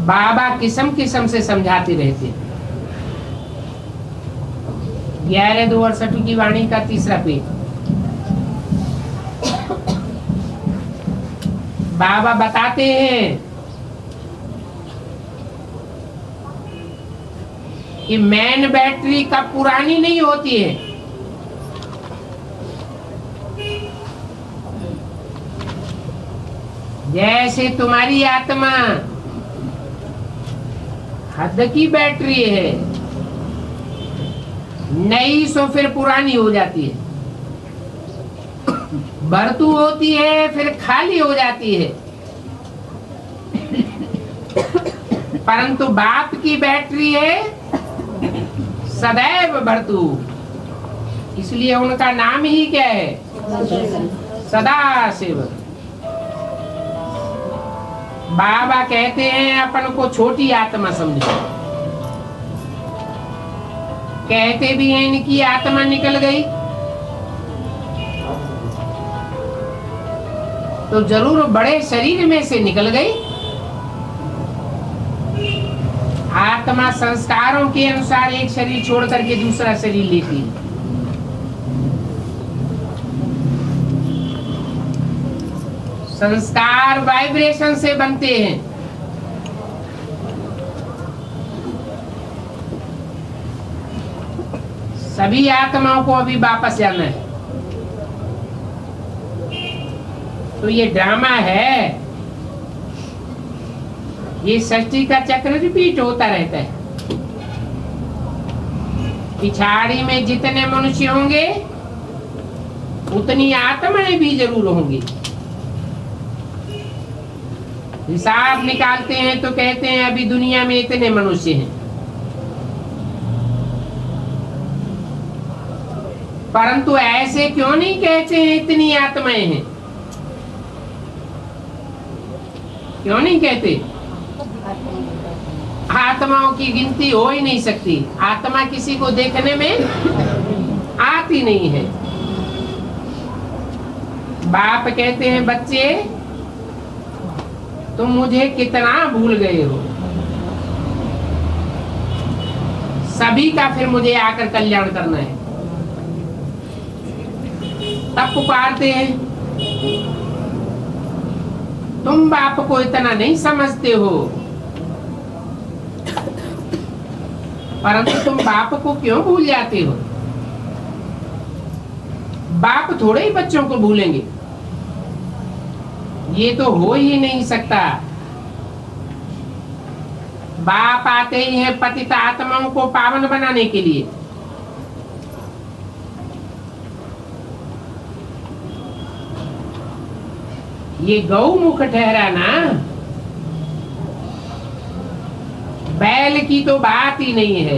बाबा किस्म किस्म से समझाते रहते। 11/2/68 की वाणी का 3रा पेज। बाबा बताते हैं कि मेन बैटरी कब पुरानी नहीं होती है, जैसे तुम्हारी आत्मा हद की बैटरी है, नई सो फिर पुरानी हो जाती है, भरतू होती है फिर खाली हो जाती है। परंतु बाप की बैटरी है सदैव भरतू, इसलिए उनका नाम ही क्या है? सदा शिव। बाबा कहते हैं अपन को छोटी आत्मा समझो, कहते भी हैं इनकी आत्मा निकल गई, तो जरूर बड़े शरीर में से निकल गई। आत्मा संस्कारों के अनुसार एक शरीर छोड़ करके दूसरा शरीर लेती है। संस्कार वाइब्रेशन से बनते हैं। सभी आत्माओं को अभी वापस जाना है। तो ये ड्रामा है, ये सृष्टि का चक्र रिपीट होता रहता है। पिछाड़ी में जितने मनुष्य होंगे उतनी आत्माएं भी जरूर होंगी। हिसाब निकालते हैं तो कहते हैं अभी दुनिया में इतने मनुष्य हैं, परंतु ऐसे क्यों नहीं कहते हैं इतनी आत्माएं हैं? क्यों नहीं कहते? आत्माओं की गिनती हो ही नहीं सकती। आत्मा किसी को देखने में आती नहीं है। बाप कहते हैं बच्चे तुम मुझे कितना भूल गए हो, सभी का फिर मुझे आकर कल्याण करना है। तब पुकारते हैं तुम बाप को इतना नहीं समझते हो, परंतु तुम बाप को क्यों भूल जाते हो? बाप थोड़े ही बच्चों को भूलेंगे, ये तो हो ही नहीं सकता। बाप आते ही हैं पतित आत्माओं को पावन बनाने के लिए। ये गौमुख ठहरा ना, बैल की तो बात ही नहीं है।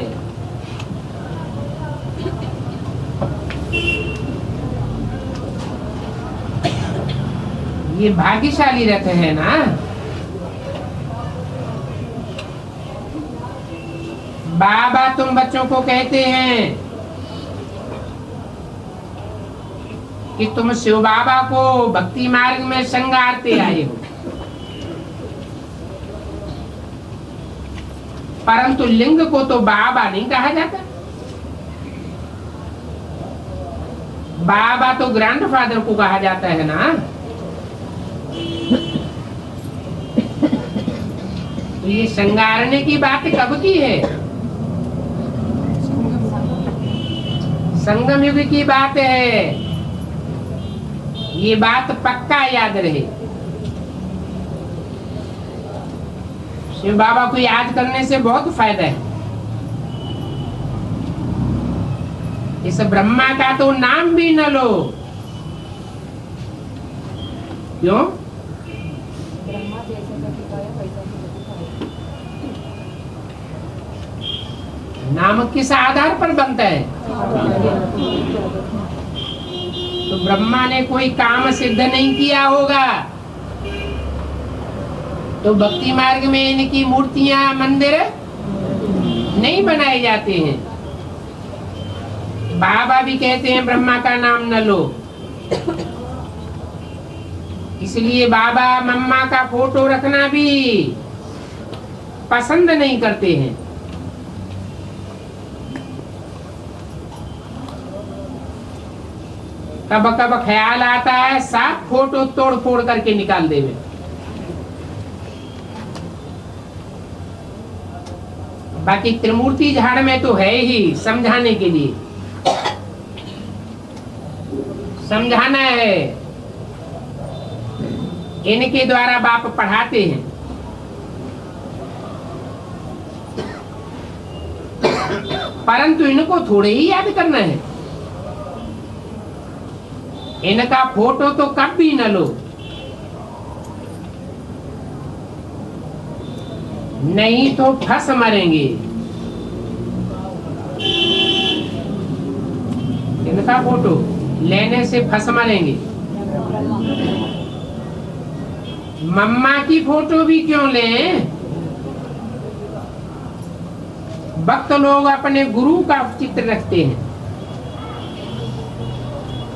ये भाग्यशाली रथ है ना। बाबा तुम बच्चों को कहते हैं कि तुम शिव बाबा को भक्ति मार्ग में संगारते आए हो, परंतु लिंग को तो बाबा नहीं कहा जाता। बाबा तो ग्रैंडफादर को कहा जाता है ना। तो ये संगारने की बात कब की है? संगम युग की बात है। ये बात पक्का याद रहे। शिव बाबा को याद करने से बहुत फायदा है। इस ब्रह्मा का तो नाम भी न लो। क्यों? नाम किस आधार पर बनता है? तो ब्रह्मा ने कोई काम सिद्ध नहीं किया होगा, तो भक्ति मार्ग में इनकी मूर्तियां मंदिर नहीं बनाए जाते हैं। बाबा भी कहते हैं ब्रह्मा का नाम न लो, इसलिए बाबा मम्मा का फोटो रखना भी पसंद नहीं करते हैं। कब कब ख्याल आता है साफ फोटो तोड़ फोड़ करके निकाल देवे। बाकी त्रिमूर्ति झाड़ में तो है ही समझाने के लिए, समझाना है। इनके द्वारा बाप पढ़ाते हैं। परंतु इनको थोड़े ही याद करना है। इनका फोटो तो कभी न लो, नहीं तो फंस मरेंगे। इनका फोटो लेने से फंस मरेंगे। मम्मा की फोटो भी क्यों लें? भक्त लोग अपने गुरु का चित्र रखते हैं,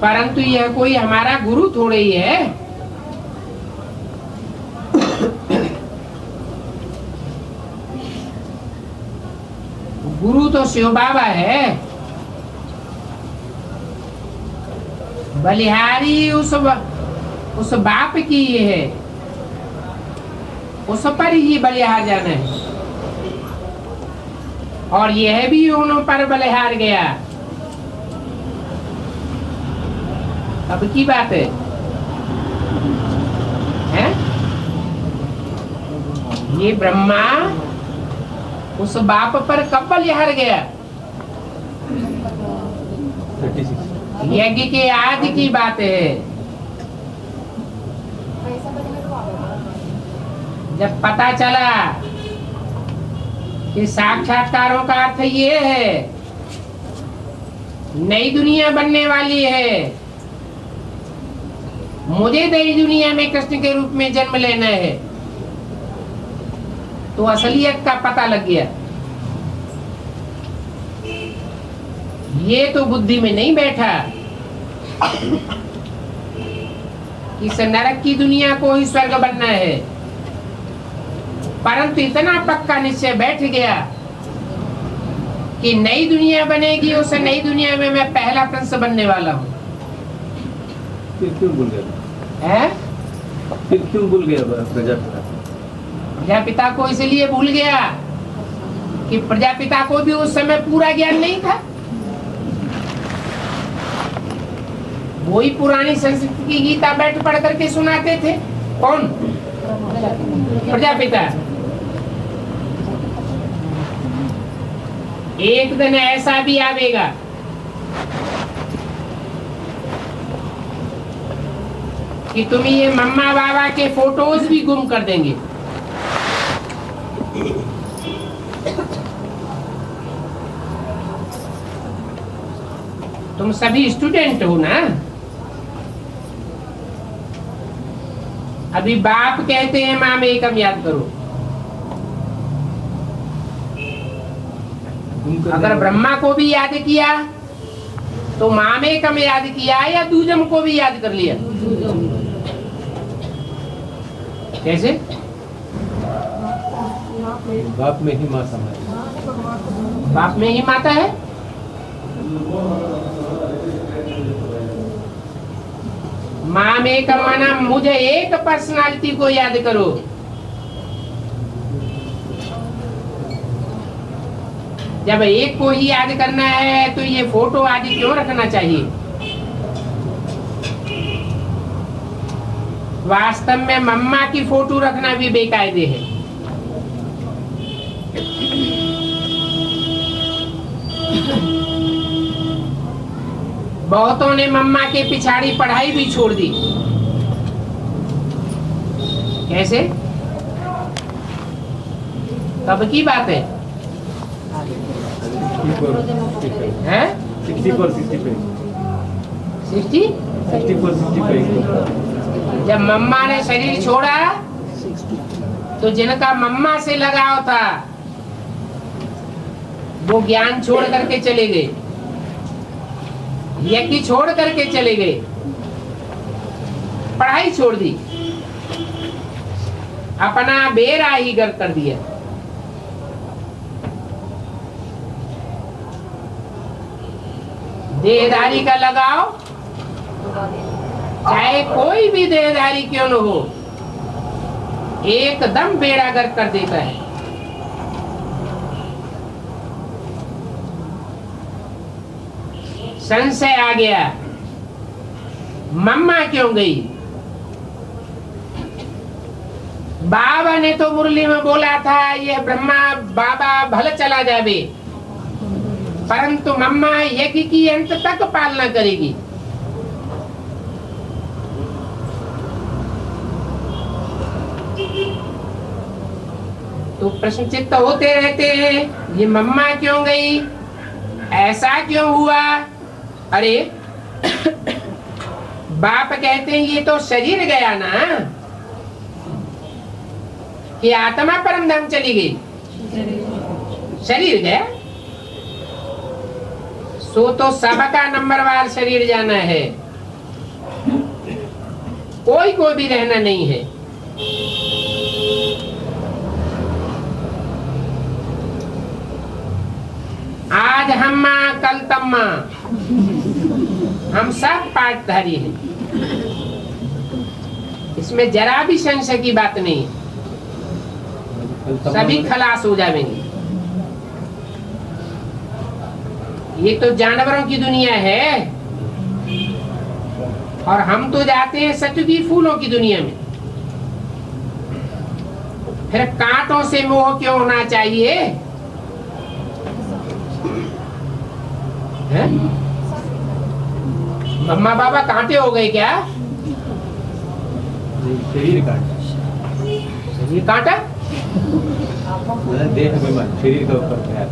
परंतु यह कोई हमारा गुरु थोड़े ही है। गुरु तो शिव बाबा है। बलिहारी उस बाप की ये है, उस पर ही बलिहार जाना है। और यह भी उन पर बलिहार गया। अब की बात है, हैं? ये ब्रह्मा उस बाप पर कब बलिहार गया? 36 यज्ञ के आदि की बात है। जब पता चला कि साक्षात्कारों का अर्थ ये है, नई दुनिया बनने वाली है, मुझे नई दुनिया में कृष्ण के रूप में जन्म लेना है, तो असलियत का पता लग गया। ये तो बुद्धि में नहीं बैठा कि इस नरक की दुनिया को ही स्वर्ग बनना है, परंतु इतना पक्का निश्चय बैठ गया कि नई दुनिया बनेगी, उस नई दुनिया में मैं पहला कंस बनने वाला हूँ। फिर क्यों भूल गया? है? फिर क्यों भूल गया प्रजापिता? प्रजापिता को इसलिए भूल गया कि प्रजापिता को भी उस समय पूरा ज्ञान नहीं था। वही पुरानी संस्कृत की गीता बैठ पढ़ करके सुनाते थे। कौन? प्रजापिता। एक दिन ऐसा भी आवेगा कि तुम ये मम्मा बाबा के फोटोज भी गुम कर देंगे। तुम सभी स्टूडेंट हो ना? अभी बाप कहते हैं माँ में एकम याद करो। अगर ब्रह्मा को भी याद किया तो माँ में एकम याद किया या दूजम को भी याद कर लिया? कैसे? बाप में ही माँ समाई। बाप में ही माता है। माँ में का माना मुझे एक पर्सनालिटी को याद करो। जब एक को ही याद करना है तो ये फोटो आदि क्यों रखना चाहिए? वास्तव में मम्मा की फोटो रखना भी बेकायदे है। बहुतों ने मम्मा के पिछाड़ी पढ़ाई भी छोड़ दी। कैसे? कब की बात है? 64-65 जब मम्मा ने शरीर छोड़ा तो जिनका मम्मा से लगाव था वो ज्ञान छोड़ करके चले गए, यज्ञ छोड़ करके चले गए, पढ़ाई छोड़ दी, अपना बेरा ही गर्क कर दिया। देहधारी का लगाव चाहे कोई भी देहधारी क्यों न हो, एकदम बेड़ा गर्क कर देता है। संशय आ गया, मम्मा क्यों गई? बाबा ने तो मुरली में बोला था ये ब्रह्मा बाबा भले चला जावे, परंतु मम्मा यज्ञ की अंत तक पालना करेगी। तो प्रश्न चित्त होते रहते हैं, ये मम्मा क्यों गई, ऐसा क्यों हुआ। अरे बाप कहते हैं ये तो शरीर गया ना, कि आत्मा परम धाम चली गई, शरीर गया। सो तो सबका नंबरवार शरीर जाना है, कोई भी रहना नहीं है। आज हम्मा कल तम्मा, हम सब पाठधारी हैं, इसमें जरा भी संशय की बात नहीं, सभी खलास हो जाएंगे। ये तो जानवरों की दुनिया है और हम तो जाते हैं सचुगी फूलों की दुनिया में। फिर कांटों से मोह क्यों होना चाहिए है? मम्मा बाबा कांटे हो गए क्या? शरीर कांटा, शरीर कांटा, देह अभिमान शरीर का ऊपर है।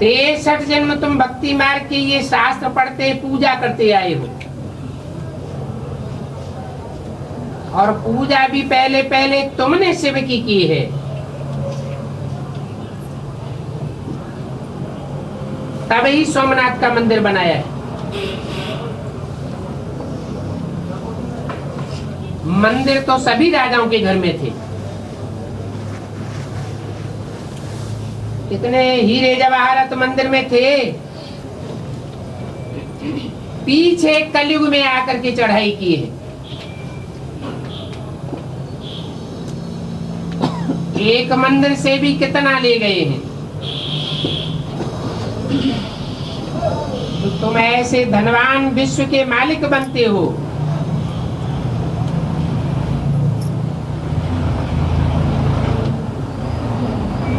63 जन्म तुम भक्ति मार्ग के ये शास्त्र पढ़ते पूजा करते आए हो, और पूजा भी पहले पहले तुमने शिव की है। तभी सोमनाथ का मंदिर बनाया है। मंदिर तो सभी राजाओं के घर में थे, इतने हीरे जवाहरात मंदिर में थे, पीछे कलयुग में आकर के चढ़ाई की है। एक मंदिर से भी कितना ले गए हैं। तो तुम ऐसे धनवान विश्व के मालिक बनते हो,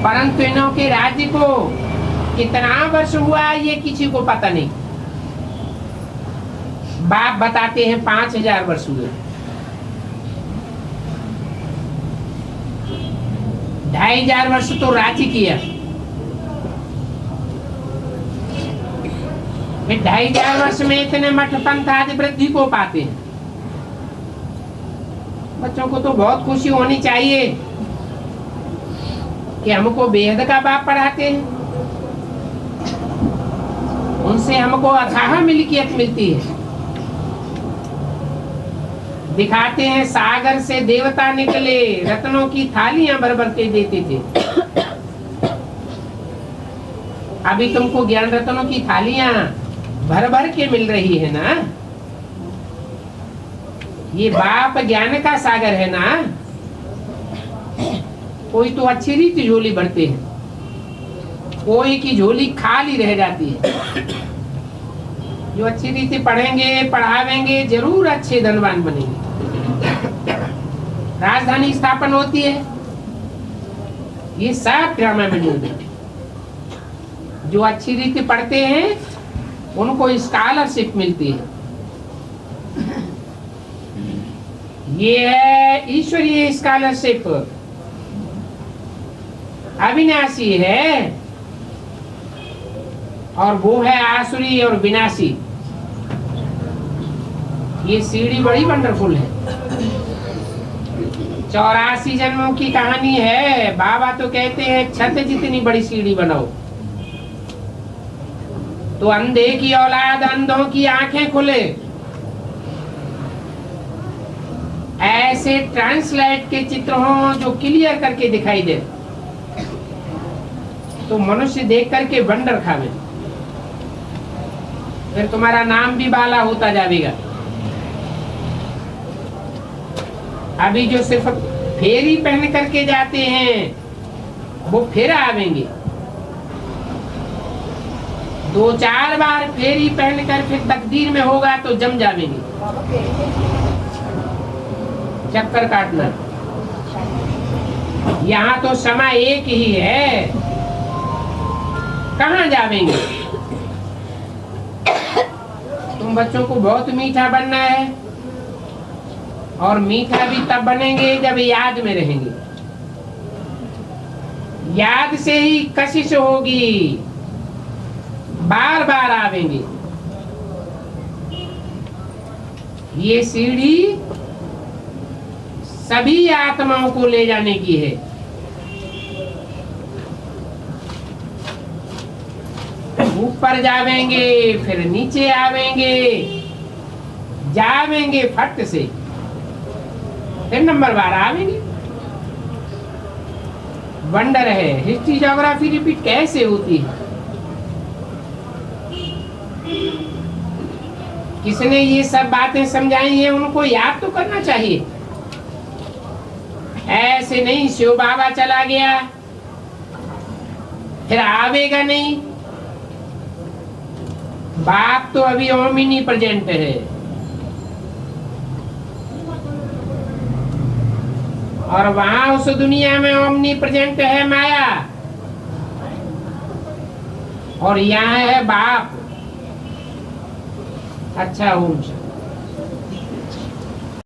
परंतु इन्हों के राज्य को कितना वर्ष हुआ ये किसी को पता नहीं। बाप बताते हैं 5000 वर्ष हुए। 2500 वर्ष तो राज्य किया, फिर 2500 वर्ष में इतने मठ पंथ आदि वृद्धि को पाते हैं। बच्चों को तो बहुत खुशी होनी चाहिए कि हमको बेहद का बाप पढ़ाते हैं, उनसे हमको अथाह मिल्कियत मिलती है। दिखाते हैं सागर से देवता निकले, रत्नों की थालियां भर भर के देते थे। अभी तुमको ज्ञान रत्नों की थालियां भर भर के मिल रही है ना, ये बाप ज्ञान का सागर है ना। कोई तो अच्छी रीति झोली भरते हैं, कोई की झोली खाली रह जाती है। जो अच्छी रीति पढ़ेंगे पढ़ावेंगे जरूर अच्छे धनवान बनेंगे, राजधानी स्थापन होती है। ये सब ड्रामा में मौजूद है। जो अच्छी रीति पढ़ते हैं उनको स्कॉलरशिप मिलती है। ये है ईश्वरीय स्कॉलरशिप, अविनाशी है, और वो है आसुरी और विनाशी। ये सीढ़ी बड़ी वंडरफुल है। 84 जन्मों की कहानी है। बाबा तो कहते हैं छत जितनी बड़ी सीढ़ी बनाओ तो अंधे की औलाद अंधों की आंखें खुले। ऐसे ट्रांसलेट के चित्र हों जो क्लियर करके दिखाई दे, तो मनुष्य देख करके वंडर खावे, फिर तुम्हारा नाम भी बाला होता जाएगा। अभी जो सिर्फ फेरी पहन करके जाते हैं वो फिर आवेंगे। 2-4 बार फेरी पहनकर फिर तकदीर में होगा तो जम जावेंगे। चक्कर काटना। यहाँ तो समय एक ही है, कहाँ जावेंगे? तुम बच्चों को बहुत मीठा बनना है, और मीठा भी तब बनेंगे जब याद में रहेंगे। याद से ही कशिश होगी, बार बार आवेंगे। ये सीढ़ी सभी आत्माओं को ले जाने की है। ऊपर जावेंगे, फिर नीचे आवेंगे, जावेंगे फट से, फिर नंबर 12 आवेंगे। वंडर है, हिस्ट्री ज्योग्राफी रिपीट कैसे होती है? किसने ये सब बातें समझाई हैं, उनको याद तो करना चाहिए। ऐसे नहीं शिव बाबा चला गया फिर आवेगा नहीं। बाप तो अभी ओमिनी प्रेजेंट है, और वहां उस दुनिया में ओमनी प्रेजेंट है माया, और यहाँ है बाप। अच्छा ओम शांति।